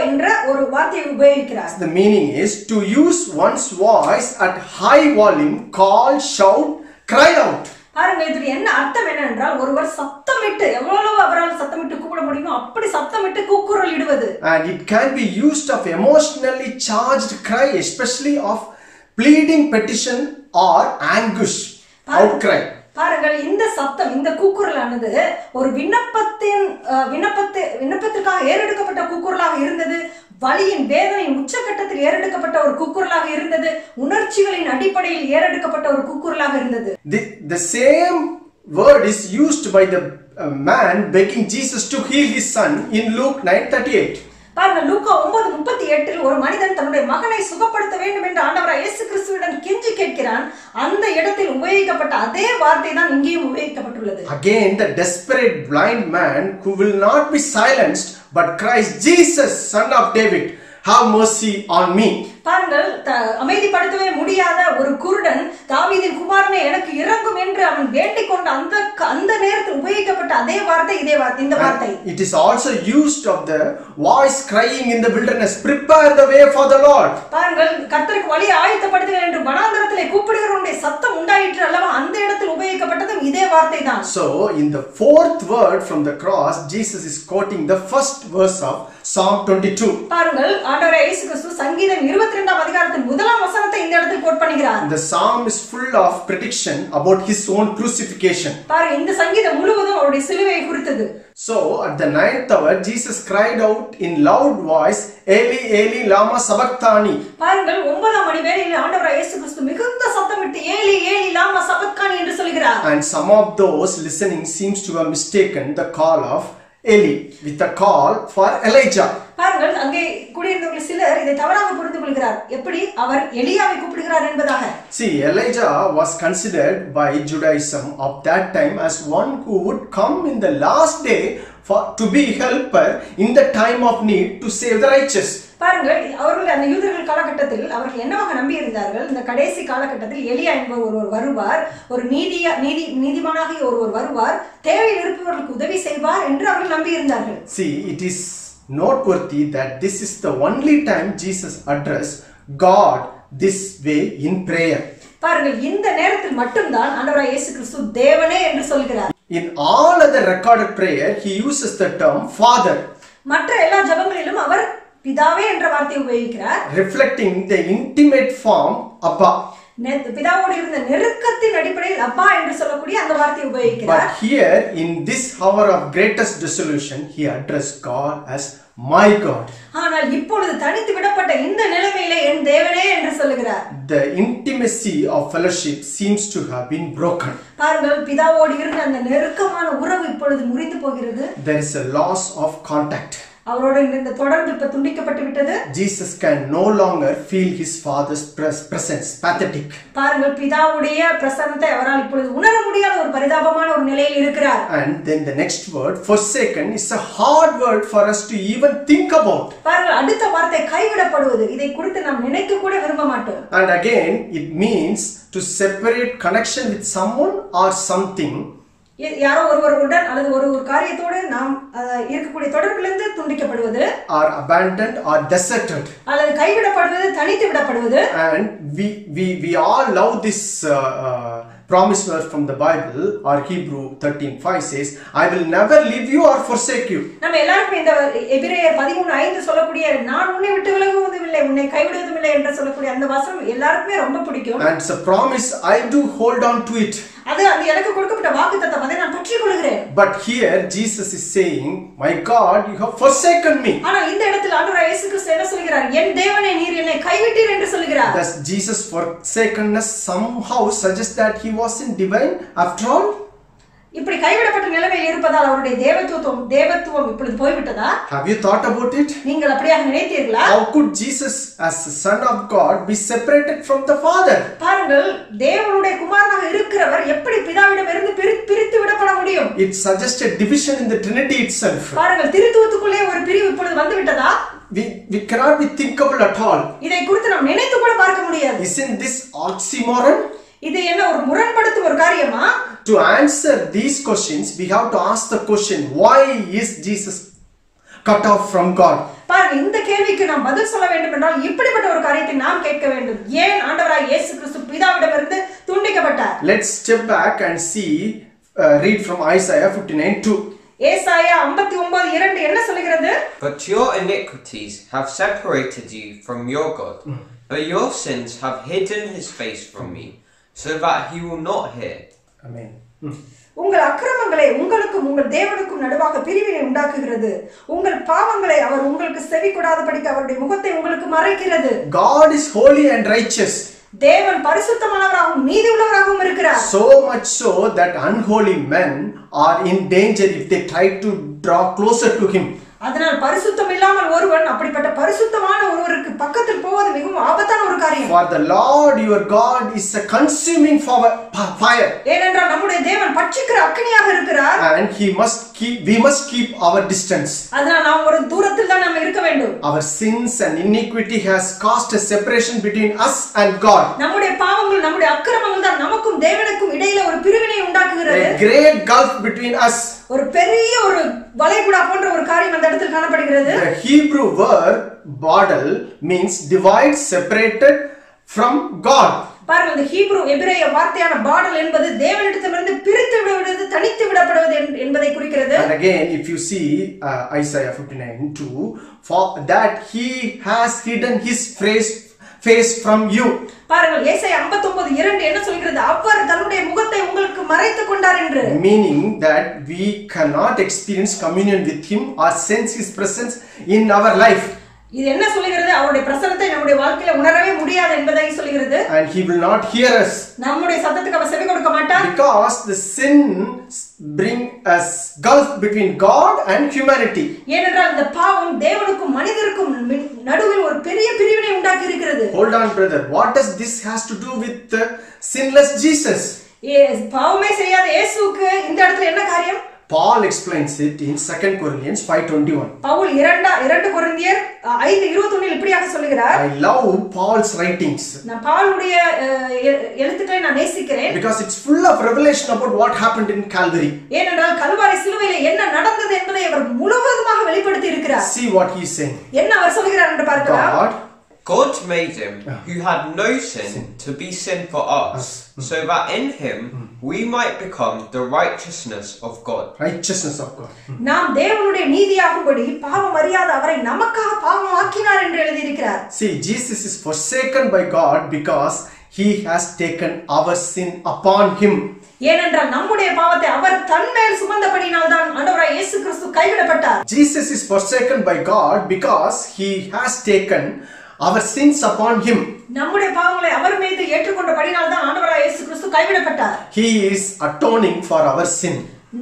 என்ற ஒரு வார்த்தையை உபயோகிக்கிறார். The meaning is to use one's voice at high volume, call, shout, cry out. பாருங்க, இது என்ன அர்த்தம் என்னென்றால் ஒருவர் சத்தமிட்டு எவ்வளவு அவரால் சத்தமிட்டு கூப்பிட முடியுமோ அப்படி சத்தமிட்டு கூக்குரல் இடுவது. And it can be used of emotionally charged cry, especially of pleading petition or anguish, outcry. பாருங்கள், இந்த சத்தம், இந்த கூக்குரலானது ஒரு விண்ணப்பத்திற்காக ஏறெடுக்கப்பட்ட கூக்குரலாக இருந்தது. வலியின் வேதனையின் உச்சகட்டத்தில் ஏறெடுக்கப்பட்ட ஒரு கூக்குரலாக இருந்தது. உணர்ச்சிகளின் அடிப்படையில் ஏறெடுக்கப்பட்ட ஒரு கூக்குரலாக இருந்தது. The same word is used by the man begging Jesus to heal his son in Luke 9:38. பாருங்க, லூக்கா 9:38 ஒரு மனிதன் தன்னுடைய மகனை சுகப்படுத்த வேண்டும் என்று ஆண்டவராய் இயேசு கிறிஸ்துவிடம் கெஞ்சி கேட்கிறான். அந்த இடத்தில் உபயோகிக்கப்பட்ட அதே வார்த்தை தான் இங்கேயும் உபயோகிக்கப்பட்டுள்ளது. Again, the desperate blind man who will not be silenced but cries, Jesus, son of David, have mercy on me. பாருங்கள், அமைதிப்படுத்தவே முடியாத ஒரு குருடன் தாவீதின் குமாரனே எனக்கு இரங்கும் என்று அவன் வேண்டிக் கொண்ட அந்த நேரத்தில் உபயோகிக்கப்பட்ட அதே வார்த்தை இந்த வார்த்தை. It is also used of the voice crying in the wilderness, prepare the way for the Lord. பாருங்கள், கர்த்தருக்கு வழியை ஆயத்தப்படுத்துங்கள் என்று வனாந்தரத்திலே கூப்பிடுகிறவனுடைய சத்தம் உண்டாயிற்று அல்லவா, அந்த இடத்தில் உபயோகிக்கப்பட்டதும் இதே வார்த்தை தான். So in the 4th word from the cross, Jesus is quoting the first verse of Psalm 22. பாருங்கள், ஆண்டவராய் இயேசு கிறிஸ்து சங்கீதம் 22ஆம் அதிகாரத்தின் முதலாம் வசனத்தை இந்த இடத்தில் கோட் பண்ணுகிறார். The psalm is full of prediction about his own crucifixion. பாருங்க, இந்த சங்கீதம் முழுவதும் அவருடைய சிலுவையை குறித்தது. So at the 9th hour, Jesus cried out in loud voice, Eli, Eli, lama sabachthani. பாருங்கள், 9ஆம் மணி வேளையில் ஆண்டவராய் இயேசு கிறிஸ்து மிகுந்த சத்தமிட்டு ஏலி ஏலி லாமா சபத்கானி என்று சொல்கிறார். And some of those listening seems to have mistaken the call of Eli with a call for Elijah. பாருங்கள், அங்கே கூடியிருந்தவர்கள் சிலர் இதை தவறாக புரிந்து கொள்கிறார். எப்படி அவர் எலியாவை கூப்பிடுகிறார் என்பதாக. See, Elijah was considered by Judaism of that time as one who would come in the last day to be helper in the time of need to save the righteous. பாருங்கள், அவர்கள் அந்த யூதர்கள் காலகட்டத்தில் அவர்கள் என்னவாக நம்பி இருந்தார்கள்? இந்த கடைசி காலகட்டத்தில் எலியா என்பவர் ஒருவர் வருவார், ஒரு நீதிமானாக ஒருவர் வருவார், தேவையில் இருப்பவர்களுக்கு உதவி செய்வார் என்று அவர்கள் நம்பி இருந்தார்கள். See, it is noteworthy that this is the only time Jesus addressed God this way in prayer. பாருங்கள், இந்த நேரத்தில் மட்டும்தான் ஆண்டவராகிய இயேசு கிறிஸ்து தேவனே என்று சொல்கிறார். In all other recorded prayer he uses the term father. மற்ற எல்லா ஜெபங்களிலும் அவர் பிதாவே என்ற வார்த்தையை உபயோகிக்கிறார், reflecting the intimate form Abba. பிதாவோடு இருந்த நெருக்கத்தின் அடிப்படையில் அப்பா என்று சொல்லக்கூடிய அந்த வார்த்தையை உபயோகிக்கிறார். But here in this hour of greatest dissolution he addressed God as my God. ஆனால் இப்பொழுது தனித்து விடப்பட்ட இந்த நிலைமையிலே என் தேவனே என்று சொல்கிறார். The intimacy of fellowship seems to have been broken. பாருங்கள், பிதாவோடு இருந்த அந்த நெருக்கமான உறவு இப்பொழுது முறிந்து போகிறது. There is a loss of contact. அவரோடு இந்த தொடர்பு இப்ப துண்டிக்கப்பட்டு விட்டது. Jesus can no longer feel his father's presence. Pathetic. பாருங்கள், பிதாவுடைய பிரசன்னத்தை அவரால் இப்பொழுது உணர முடியாத ஒரு பரிதாபமான ஒரு நிலையில் இருக்கிறார். And then the next word, forsaken, is a hard word for us to even think about. பாருங்கள், அடுத்த வார்த்தை கைவிடப்படுவது. இதை குறித்து நாம் நினைக்க கூட விரும்ப மாட்டோம். And again it means to separate connection with someone or something. யாரோ ஒருவருடன் அல்லது ஒரு காரியத்தோடு நாம் இருக்கக்கூடிய தொடர்பிலிருந்து துண்டிக்கப்படுவது, or abandoned or deserted, அல்லது கைவிடப்படுவது, தனித்து விடப்படுவது. And we all love this promise verse from the Bible, or Hebrew 13:5 says, I will never leave you or forsake you. நம்ம எல்லாரும் இந்த எபிரேயர் 13:5 சொல்லக்கூடிய நான் உன்னை விட்டு விலகுவதும் இல்லை, உன்னை கைவிடுவதும் இல்லை என்று சொல்லக்கூடிய அந்த வசனம் எல்லாருக்குமே ரொம்ப பிடிக்கும். And it's a promise, I do hold on to it. அது எனக்கு கொடுக்கப்பட்ட வாக்குத்தத்தம், அதை நான் பற்றிக் கொள்கிறேன். But here Jesus is saying, my God, you have forsaken me. ஆனால் இந்த இடத்தில் ஆண்டவராகிய இயேசு கிறிஸ்து என்ன சொல்கிறார்? என் தேவனே, நீர் என்னை கைவிட்டீர் என்று சொல்கிறார். Does Jesus' forsakenness somehow suggest that he wasn't divine after all? இப்படி கைவிடப்பட்ட நிலைமையில் இருப்பதால் அவருடைய தேவத்துவம் இப்பொழுது போய்விட்டதா? Have you thought about it? நீங்கள் அப்படியாக நினைத்தீர்களா? How could Jesus as the Son of God be separated from the Father? பாருங்கள், தேவனுடைய குமாரனாக இருக்கிறவர் எப்படி பிதாவிடமிருந்து பிரித்து விடப்பட முடியும்? It suggests a division in the Trinity itself. பாருங்கள், திருத்துவத்துக்குள்ளே ஒரு பிரிவு இப்பொழுது வந்து விட்டதா? We cannot be thinkable at all. இதை குறித்து நாம் நினைத்து கூட பார்க்க முடியாது. Isn't this oxymoron? இது என்ன ஒரு முரண்படுத்தும் ஒரு காரியமா? To answer these questions, we have to ask the question, why is Jesus cut off from God? பாருங்க, இந்த கேள்விக்கு நாம் பதில் சொல்ல வேண்டும் என்றால் இப்படிப்பட்ட ஒரு காரியத்தை நாம் கேட்க வேண்டும். ஏன் ஆண்டவராகிய இயேசு கிறிஸ்து பிதாவிடமிருந்து துண்டிக்கப்பட்டார்? Let's step back and see, read from Isaiah 59:2. ஏசாயா 59:2 என்ன சொல்கிறது? But your iniquities have separated you from your God, but your sins have hidden his face from me, so that he will not hear. Amen. உங்கள் அக்கிரமங்களை உங்களுக்கும் உங்கள் தேவனுக்கும் நடுவாக பிரிவினை உண்டாக்குகிறது. உங்கள் பாவங்களை அவர் உங்களுக்கு செவி கொடாதபடிக்கு அவருடைய முகத்தை உங்களுக்கு மறைக்கிறது. God is holy and righteous. தேவன் பரிசுத்தமானவராகவும் நீதியுள்ளவராகவும் இருக்கிறார். So much so that unholy men are in danger if they try to draw closer to him. அதனால் பரிசுத்தம் இல்லாமல் ஒருவன் அப்படிப்பட்ட பரிசுத்தமான ஒருவருக்கு பக்கத்தில் போவது மிகவும் ஆபத்தான ஒரு காரியம். For the Lord your God is a consuming fire. ஏனென்றால் நம்முடைய தேவன் பட்சிக்கிற அக்கினியாக இருக்கிறார். And we must keep our distance. அதனால் நாம் ஒரு தூரத்தில் தான் நாம் இருக்க வேண்டும். Our sins and iniquity has caused a separation between us and God. நம்முடைய பாவங்கள், நம்முடைய அக்கிரமங்கள் தான் நமக்கும் தேவனுக்கும் இடையில ஒரு பிரிவினை உண்டாக்குகிறது. A great gulf between us. ஒரு பெரிய ஒரு வளைகுடா போன்ற ஒரு காரியம் அந்த இடத்தில் காணப்படுகிறது. The Hebrew word badal means divide, separated from God. பாருங்கள், இந்த ஹீப்ரு எபிரேய வார்த்தையான பாடல் என்பது தேவனிடத்திலிருந்து பிரித்து விடுவது, தனித்து விடப்படுவது என்பதை குறிக்கிறது. And again, if you see Isaiah 59:2, for that he has hidden his face from you. பாருங்கள், ஏசாயா 59:2 என்ன சொல்கிறது? அவர் தன்னுடைய முகத்தை உங்களுக்கு மறைத்துக் கொண்டார் என்று. Meaning that we cannot experience communion with him or sense his presence in our life. இது என்ன சொல்கிறது? அவருடைய பிரசன்னத்தை நம்முடைய வாழ்க்கையில உணரவே முடியாது என்பதை சொல்கிறது. And he will not hear us. நம்முடைய சத்தத்துக்கு அவர் செவி கொடுக்க மாட்டார். Because the sin bring us gulf between God and humanity. ஏனென்றால் இந்த பாவம் தேவனுக்கும் மனிதருக்கும் நடுவில் ஒரு பெரிய பிரிவினை உண்டாக்கி இருக்கிறது. Hold on brother, what does this has to do with the sinless Jesus? பாவமே செய்யாத இயேசுவுக்கு இந்த இடத்துல என்ன காரியம்? Paul explains it in 2 Corinthians 5:21. Pavul 2 கொரிந்தியர் 5:21 இப்படியாக சொல்லுகிறார். I love Paul's writings. நான் பவுலுடைய எழுத்துக்களை நான் நேசிக்கிறேன். Because it's full of revelation about what happened in Calvary. ஏனென்றால் கல்வாரி சிலுவையிலே என்ன நடந்தது என்பதை அவர் முழுவதுமாக வெளிப்படுத்தி இருக்கிறார். See what he is saying. என்ன அவர் சொல்கிறார் என்று பார்க்கலாம். God made him who had no sin to be sin for us, so that in him we might become the righteousness of God. Righteousness of God. நாம் தேவனுடைய நீதியாகும்படி பாவம் அறியாத அவரை நமக்காக பாவம் ஆக்கினார் என்று எழுதி இருக்கிறார். See, Jesus is forsaken by God because he has taken our sin upon him. ஏனென்றால் நம்முடைய பாவத்தை அவர் தன்மேல் சுமந்தபடியினால் தான் ஆண்டவராகிய இயேசு கிறிஸ்து கைவிடப்பட்டார். Jesus is forsaken by God because he has taken our sins upon him. நம்முடைய பாவங்களை அவர் மீது ஏற்றுக்கொண்டபடியினால் தான் ஆண்டவராகிய இயேசு கிறிஸ்து கைவிடப்பட்டார். He is atoning for our sin.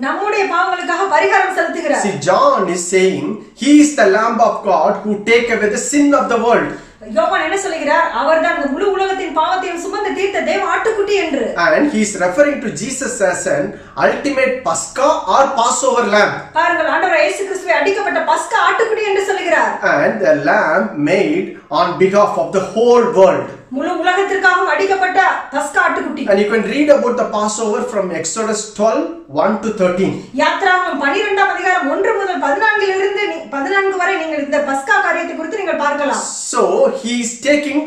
நம்முடைய பாவங்களுக்காக பரிகாரம் செலுத்துகிறார். See, John is saying he is the Lamb of God who take away the sin of the world. யோவான் என்ன சொல்கிறார்? அவர்தான் முழு உலகத்தின் பாவத்தையும் சுமந்து தீர்த்த தேவ ஆட்டுக்குட்டி என்று. And he is referring to Jesus as an ultimate Pascha or Passover lamb. பாருங்கள், ஆண்டவர் இயேசு கிறிஸ்துவை அடிக்கப்பட்ட பஸ்கா ஆட்டுக்குட்டி என்று சொல்கிறார். And the lamb made on behalf of the whole world. முழு உலகத்திற்காக அடிக்கப்பட்ட பஸ்கா ஆட்டுக்குட்டி. And you can read about the Passover from Exodus 12:1 to 13. யாத்ராகமம் 12ஆம் அதிகாரம் 1 முதல் 14 இலிருந்து 14 வரை நீங்கள் இந்த பஸ்கா காரியத்தை குறித்து நீங்கள் பார்க்கலாம். So he is taking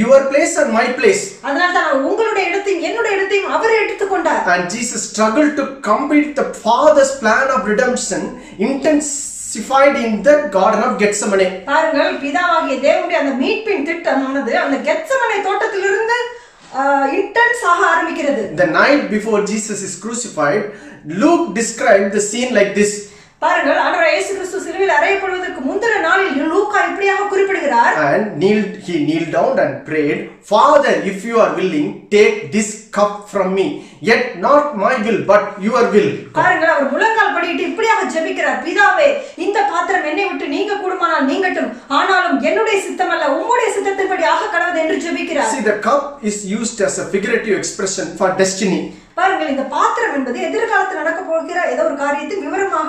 your place and my place. அதனால தான் உங்களுடைய இடத்தையும் என்னுடைய இடத்தையும் அவர் எடுத்துக்கொண்டார். And Jesus struggled to complete the Father's plan of redemption intensified in the Garden of Gethsemane. பாருங்கள், பிதாவாகிய தேவனுடைய அந்த மீட்பின் திட்டமானது அந்த கெத்செமனே தோட்டத்திலிருந்து இன்டென்ஸ் ஆக ஆரம்பிக்கிறது. The night before Jesus is crucified, Luke described the scene like this. பாருங்கள், ஆண்டவர் இயேசு கிறிஸ்து சிலுவையில் அறையப்படுவதற்கு முந்தின நாளில் லூக்கா இப்படியாக குறிப்பிடுகிறார். And he kneeled down and prayed, Father, if you are willing, take this cup from me, yet not my will but your will. பாருங்கள், அவர் முழங்கால் படியிட்டு இப்படியாக ஜெபிக்கிறார். பிதாவே, இந்த பாத்திரம் என்னை விட்டு நீங்க கூடுமானால் நீங்கட்டும், ஆனாலும் என்னுடைய சித்தம் அல்ல உம்முடைய சித்தத்தின்படி ஆக கடவுது என்று ஜெபிக்கிறார். See, the cup is used as a figurative expression for destiny. பாருங்கள், இந்த பாத்திரம் என்பது எதிர்காலத்தில் நடக்க போகிற ஏதோ ஒரு காரியத்தின்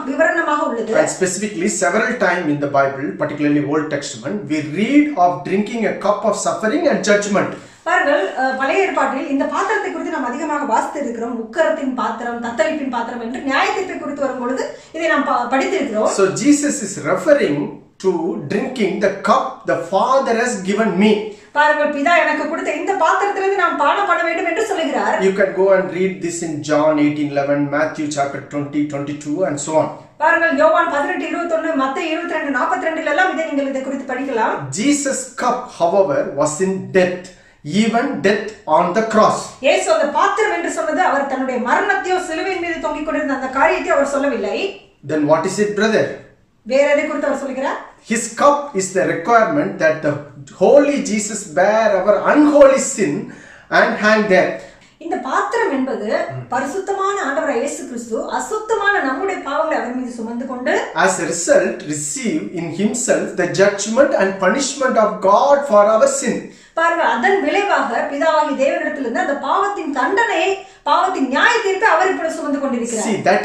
விவரணமாக உள்ளது. And specifically, several times in the Bible, particularly Old Testament, we read of drinking a cup of suffering and judgment. பாருங்கள், பழைய ஏற்பாட்டில் இந்த பாத்திரத்தை குறித்து நாம் அதிகமாக வாசித்து இருக்கிறோம். உக்கரத்தின் பாத்திரம், தத்தளிப்பின் பாத்திரம் என்று நியாயத்தீர்ப்பை குறித்து வரும்பொழுது இதை நாம் படித்திருக்கிறோம். So Jesus is referring to drinking the cup the Father has given me. பாருங்கள், பிதா எனக்கு கொடுத்த இந்த பாத்திரத்திலிருந்து நாம் பானம் பண்ண வேண்டும் என்று சொல்கிறார். You can go and read this in John 18:11, Matthew chapter 20:22 and so on. பாருங்கள், யோவான் 18:21, மத்தேயு 22:42 எல்லாம் இதை குறித்து படிக்கலாம். Jesus' cup, however, was in death, even death on the cross. இயேசு அந்த பாத்திரம் என்று சொன்னது அவர் தன்னுடைய மரணத்தையோ சிலுவையின் மீது தொங்கிக் கொண்டிருந்த அந்த காரியத்தை அவர் சொல்லவில்லை. Then what is it, brother? வேற எதை குறித்து அவர் சொல்கிறார்? His cup is the requirement that the holy Jesus bear our unholy sin and hang there. இந்த பாத்திரம் என்பது பரிசுத்தமான ஆண்டவர் இயேசு கிறிஸ்து அசுத்தமான நம்முடைய பாவங்களை அவர் மீது சுமந்து கொண்டு as a result receive in himself the judgment and punishment of God for our sin. பாருங்க, அதன் விளைவாக பிதாவாகிய தேவனிடத்திலிருந்து அந்த பாவத்தின் தண்டனையை, பாவத்தின் நியாய தீர்ப்பை அவர் இப்பொழுது சுமந்து கொண்டிருக்கிறார். See, that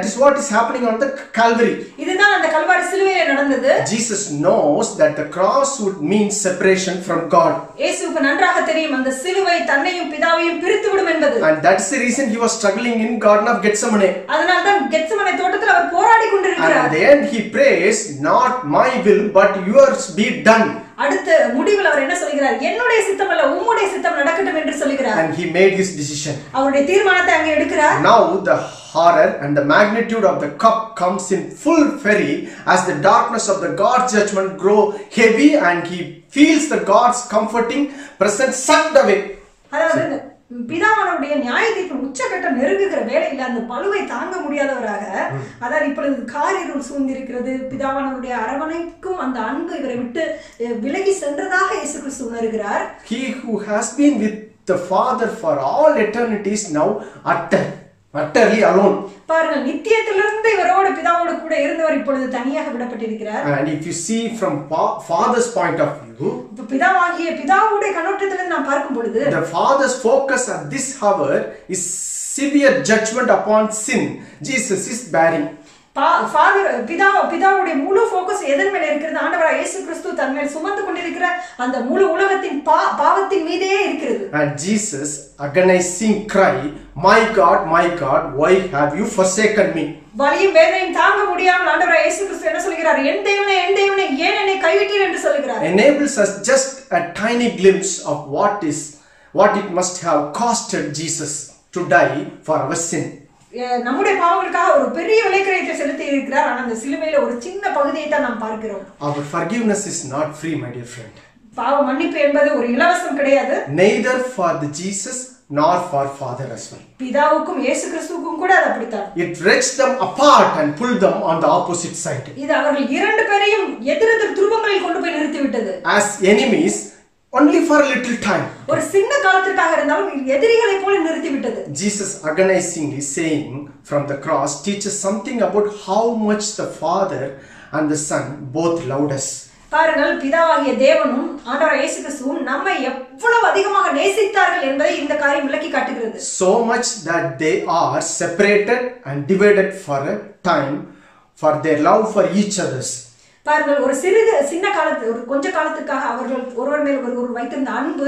is what is happening on the Calvary. இதுதான் அந்த கல்வாரி சிலுவையிலே நடந்தது. Jesus knows that the cross would mean separation from God. இயேசுவுக்கு நன்றாக தெரியும் அந்த சிலுவை தன்னையும் பிதாவையும் பிரித்து விடும் என்பது. And that's the reason he was struggling in Garden of Gethsemane. அதனால தான் கெத்செமனே தோட்டத்தில் அவர் போராடி கொண்டிருக்கிறார். And at the end he prays, not my will but yours be done. அடுத்த முடிவில் அவர் என்ன சொல்கிறார்? என்னுடைய சித்தம் அல்ல உம்முடைய சித்தம் நடக்கட்டும் என்று சொல்கிறார். And he made his decision. அவருடைய தீர்மானத்தை அங்கே எடுக்கிறார். Now the horror and the magnitude of the cup comes in full fury as the darkness of the God's judgment grow heavy and he feels the God's comforting presence sucked away. அதாவது பிதாவானுடைய நியாய தீர்ப்பு உச்சகட்டம் நெருங்குகிற வேளையில் அந்த பழுவை தாங்க முடியாதவராக, அதாவது இப்பொழுது காரிருள் சூழ்ந்திருக்கிறது, பிதாவானுடைய அரவணைக்கும் அந்த அன்பு இவரை விட்டு விலகி சென்றதாக இயேசு கிறிஸ்து உணர்கிறார். He who has been with the Father for all eternity is now utterly alone. பாருங்கள், நித்தியத்திலிருந்து இவரோடு பிதாவோடு கூட இருந்தவர் இப்பொழுது தனியாக விடப்பட்டிருக்கிறார். And if you see from Father's point of view, பிதாவுடைய கண்ணோட்டத்திலிருந்து நாம் பார்க்கும் பொழுது the Father's focus at this hour is severe judgment upon sin Jesus is bearing. பிதாவுடைய முழு ஃபோக்கஸ் எதன் மேல இருக்கிறது? ஆண்டவராகிய இயேசு கிறிஸ்து தன் மேல் சுமந்து கொண்டிருக்கிற அந்த முழு உலகத்தின் பாவத்தின் மீதே இருக்கிறது. And Jesus agonizing cry, my God, why have you forsaken me? வலியும் வேதனையும் தாங்க முடியாமல் ஆண்டவராகிய இயேசு கிறிஸ்து என்ன சொல்கிறார்? என் தேவனே ஏன் என்னை கைவிட்டீர் என்று சொல்கிறார். Enables us just a tiny glimpse of what it must have costed Jesus to die for our sin. நம்முடைய பாவங்களுக்காக ஒரு பெரிய விலைக்கிரயத்தை செலுத்தி இருக்கிறார். ஆனால் அந்த சிலுவையில ஒரு சின்ன பகுதியை தான் நாம் பார்க்கிறோம். Our forgiveness is not free, my dear friend. பாவ மன்னிப்பு என்பது ஒரு இலவசம் கிடையாது. Neither for the Jesus nor for Father as well. பிதாவுக்கும் இயேசு கிறிஸ்துவுக்கும் கூட அது அப்படித்தான். It wrenched them apart and pulled them on the opposite side. இது அவர்கள் இரண்டு பேரையும் எதிரெதிர் துருவங்களில் கொண்டு போய் நிறுத்தி விட்டது. As enemies only for a little time. ஒரு சின்ன காலத்திற்காக இருந்தாலும் எதிரிகளை போல நிறுத்தி விட்டது. Jesus agonizingly saying from the cross teaches something about how much the Father and the Son both loved us. பாருங்கள், பிதாவாகிய தேவனும் ஆண்டவராகிய இயேசு கிறிஸ்துவும் நம்மை எவ்வளவு அதிகமாக நேசித்தார்கள் என்பதை இந்த காரியம் விளக்கி காட்டுகிறது. So much that they are separated and divided for a time for their love for each others. பாருங்கள், ஒரு கொஞ்ச காலத்துக்காக அவர்கள் ஒருவர் மேல் ஒருவர் வைத்திருந்த அன்பு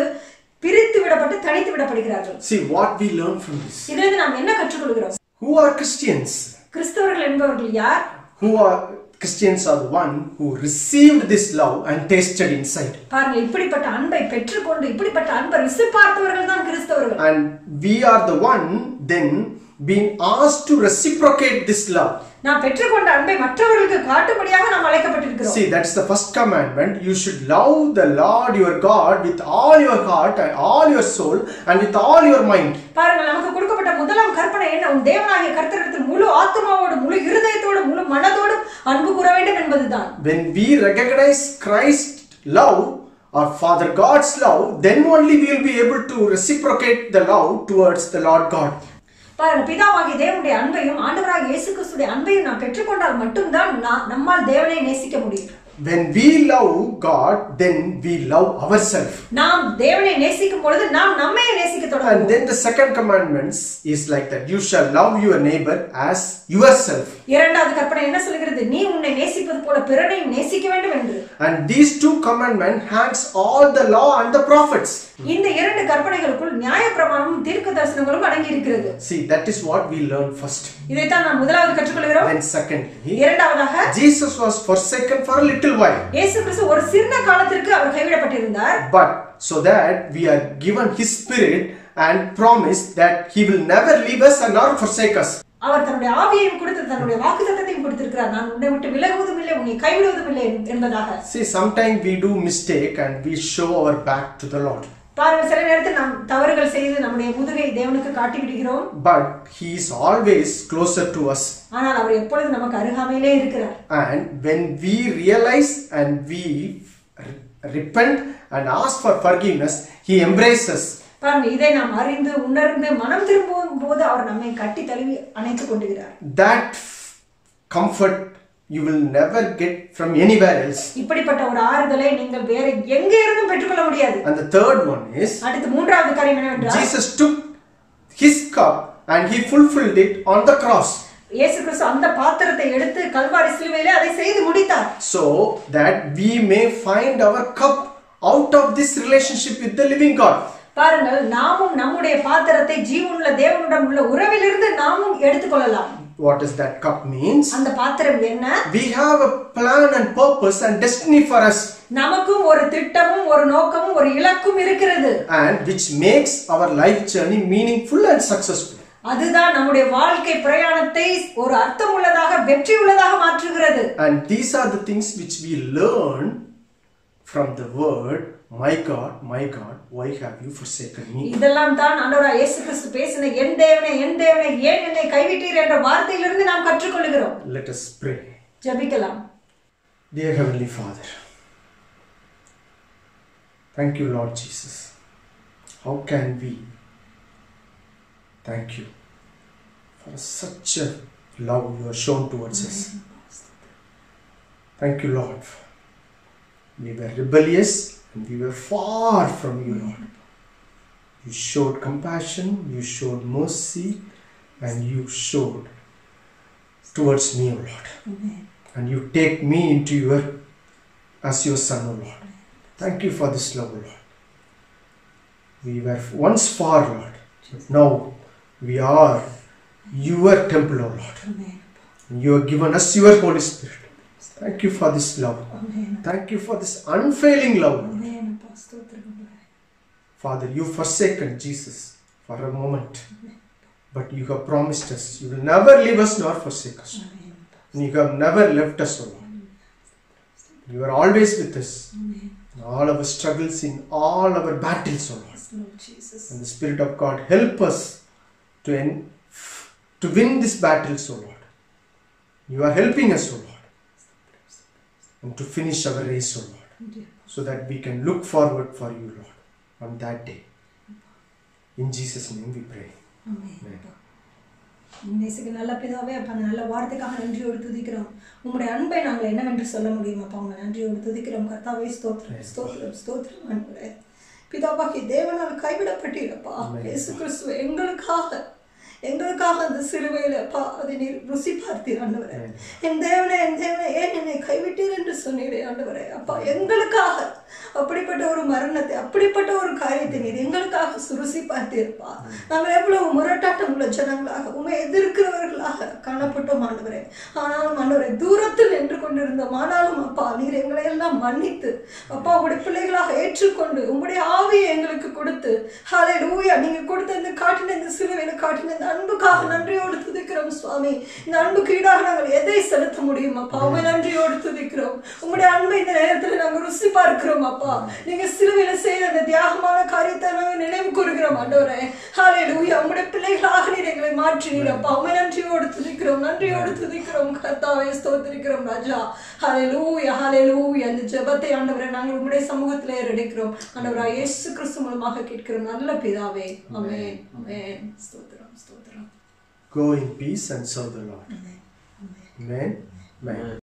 பிரித்து விடப்பட்டு தனித்து விடப்படுகிறார்கள். See what we learn from this. இதிலிருந்து நாம் என்ன கற்றுக்கொள்கிறோம்? Who are Christians? கிறிஸ்தவர்கள் என்பவர்கள் யார்? Christians are the one who received this love and tasted inside. பாருங்கள், இப்படிப்பட்ட அன்பை பெற்றுக்கொண்டு இப்படிப்பட்ட அன்பை ருசி பார்த்தவர்கள் தான் கிறிஸ்தவர்கள். And we are the one then being asked to reciprocate this love. நாம் பெற்றுக்கொண்ட அன்பை மற்றவர்களுக்கு காட்டும்படியாக நாம் அழைக்கப்பட்டிருக்கிறோம். See, that's the first commandment. You should love the Lord your God with all your heart and all your soul and with all your mind. பாருங்கள், நமக்கு கொடுக்கப்பட்ட முதலாம் கற்பனை என்ன? உன் தேவனாகிய கர்த்தரிடத்தில் முழு ஆத்துமாவோடு, முழு இருதயத்தோடு, முழு மனதோடு அன்பு கூற வேண்டும் என்பதுதான். When we recognize Christ's love or Father God's love, then only we will be able to reciprocate the love towards the Lord God. பாருங்க, பிதாவாகிய தேவனுடைய அன்பையும் ஆண்டவராகிய இயேசு கிறிஸ்துவின் அன்பையும் நாம் பெற்றுக்கொண்டால் மட்டும்தான் நம்மால் தேவனை நேசிக்க முடியும். When we love God, then we love ourselves. நாம் தேவனை நேசிக்கும் பொழுது நாம் நம்மையே நேசிக்க தொடங்குவோம். And then the second commandment is like that. You shall love your neighbor as yourself. இரண்டாவது கற்பனை என்ன சொல்கிறது? நீ உன்னை நேசிப்பது போல பிறனையும் நேசிக்க வேண்டும் என்று. And these two commandments hangs all the law and the prophets. இந்த இரண்டு கற்பனைகளுக்குள் நியாயப்பிரமாணமும் தீர்க்கதரிசனங்களும் அடங்கி இருக்கிறது. See, that is what we learn first. இதைத்தான் நாம் முதலாவது கற்றுக்கொள்கிறோம். Then secondly, இரண்டாவதாக Jesus was forsaken for a little while. இயேசு கிறிஸ்து ஒரு சிறிய காலத்திற்கு அவர் கைவிடப்பட்டிருந்தார். But so that we are given his spirit and promise that he will never leave us and nor forsake us. அவர் தன்னுடைய ஆவியையும் கொடுத்து தன்னுடைய வாக்குத்தத்தத்தையும் கொடுத்திருக்கிறார். நான் உன்னை விட்டு விலகுவதும் இல்லை, உன்னை கைவிடுவதும் இல்லை என்பதாக. See, sometimes we do mistake and we show our back to the Lord. பாருங்க, சில நேரத்தில் நாம் தவறுகள் செய்து நம்முடைய முதுகை தேவனுக்கு காட்டி விடுகிறோம். But he is always closer to us. ஆனால் அவர் எப்பொழுதும் நமக்கு அருகாமையிலே இருக்கிறார். And when we realize and we repent and ask for forgiveness, he embraces. பாருங்க, இதை நாம் அறிந்து உணர்ந்து மனம் திரும்பும் போது அவர் நம்மை கட்டி தழுவி அணைத்துக் கொள்கிறார். That comfort you will never get from anywhere else. இப்படிப்பட்ட ஒரு ஆறுதலை நீங்கள் வேற எங்க இருந்தும் பெற்றுக்கொள்ள முடியாது. And the third one is, அடுத்து மூன்றாவது காரியம் என்னவென்றால், Jesus took his cup and he fulfilled it on the cross. இயேசு கிறிஸ்து அந்த பாத்திரத்தை எடுத்து கல்வாரி சிலுவையிலே அதை செய்து முடித்தார். So that we may find our cup out of this relationship with the living God. பாருங்கள், நாமும் நம்முடைய பாத்திரத்தை ஜீவனுள்ள தேவனுடன் உள்ள உறவிலிருந்து நாமும் எடுத்துக்கொள்ளலாம். What does that cup means? அந்த பாத்திரம் என்ன? We have a plan and purpose and destiny for us. நமக்கும் ஒரு திட்டமும் ஒரு நோக்கமும் ஒரு இலக்கும் இருக்கிறது. And which makes our life journey meaningful and successful. அதுதான் நம்முடைய வாழ்க்கை பிரயாணத்தை ஒரு அர்த்தமுள்ளதாக வெற்றி உள்ளதாக மாற்றுகிறது. And these are the things which we learn from the word, my God, why have you forsaken me? இதெல்லாம் தான் ஆண்டவராகிய இயேசு கிறிஸ்து பேசின என் தேவனே ஏன் என்னை கைவிட்டீர் என்ற வார்த்தையிலிருந்து நாம் கற்றுக்கொள்கிறோம். Let us pray. ஜெபிக்கலாம். Dear Heavenly Father, thank you, Lord Jesus. How can we thank you for such a love you have shown towards us? Thank you, Lord. We were rebellious and we were far from you, Lord. You showed compassion, you showed mercy, and you showed towards me, O Lord. Amen. And you take me into as your son, O Lord. Thank you for this love, O Lord. We were once far, Lord. But now we are your temple, O Lord. Amen. You have given us your Holy Spirit. Thank you for this love. Amen. Thank you for this unfailing love. Amen. ஸ்தோத்திரம். Father, you forsaken Jesus for a moment. But you have promised us, you will never leave us nor forsake us. Amen. And you have never left us, O Lord. You are always with us. Amen. In all our struggles, in all our battles, O Lord. Yes, Lord Jesus. And the Spirit of God help us to win these battles, O Lord. You are helping us, O Lord. And to finish our race, O Lord. So that we can look forward for you, Lord, on that day. In Jesus' name we pray. Amen. நேசிக்க நல்ல பிதாவே அப்பா அந்த நல்ல வார்த்தைக்காக நன்றியோடு துதிக்கிறோம். உங்களுடைய அன்பை நாங்கள் என்னவென்று சொல்ல முடியும் அப்பா உங்களை நன்றியோடு துதிக்கிறோம். கர்த்தாவே ஸ்தோத்திரம் ஸ்தோத்திரம் ஸ்தோத்திரம் ஆண்டவரே. பிதாவாகிய தேவனால் கைவிடப்பட்டீரப்பா. இயேசு கிறிஸ்துவே எங்களுக்காக அந்த சிலுவையில் அப்பா அதை நீர் ருசி பார்த்தீர் ஆண்டவரே. என் தேவனே ஏன் என்னை கைவிட்டீர் என்று சொன்னீரே ஆண்டவரே. அப்பா எங்களுக்காக அப்படிப்பட்ட ஒரு மரணத்தை அப்படிப்பட்ட ஒரு காரியத்தை நீர் எங்களுக்காக ருசி பார்த்தீர்ப்பா. நாங்கள் எவ்வளவு முரட்டாட்டம் உள்ள ஜனங்களாக உண்மை எதிர்க்கிறவர்களாக காணப்பட்டோம் ஆண்டவரே. ஆனாலும் ஆண்டவரே தூரத்தில் நின்று கொண்டிருந்தோம். ஆனாலும் அப்பா நீர் எங்களை எல்லாம் மன்னித்து அப்பா உங்களுடைய பிள்ளைகளாக ஏற்றுக்கொண்டு உங்களுடைய ஆவியை எங்களுக்கு கொடுத்து ஹல்லேலூயா நீங்க கொடுத்த இந்த காட்டின இந்த சிலுவையில காட்டின இந்த அன்புக்காக நன்றியோடு துதிக்கிறோம் சுவாமி. இந்த அன்புக்கு ஈடாக நாங்கள் எதை செலுத்த முடியும் அப்பா உண்மை நன்றியோடு துதிக்கிறோம். உங்களுடைய அன்பை இந்த நேரத்தில் நாங்கள் ருசி பார்க்கிறோம் அப்பா. நீங்க சிலுவையில செய்த அந்த தியாகமான காரியத்தை நாங்கள் நினைவு கூறுகிறோம் ஆண்டவரே. ஹல்லேலூயா உங்களுடைய பிள்ளைகளாக நீர் எங்களை மாற்றினீர் அப்பா உண்மை நன்றியோடு துதிக்கிறோம். நன்றியோடு துதிக்கிறோம் கர்த்தாவே ஸ்தோத்திரிக்கிறோம் ராஜா. ஹல்லேலூயா ஹல்லேலூயா. இந்த ஜெபத்தை ஆண்டவரே நாங்கள் உங்களுடைய சமூகத்திலே எடுக்கிறோம் ஆண்டவரே. இயேசு கிறிஸ்து மூலமாக கேட்கிறோம் நல்ல பிதாவே. ஆமென் ஆமென். ஸ்தோத்திரம் ஸ்தோத்திரம். Go in peace and serve the Lord. Amen. Amen. Amen.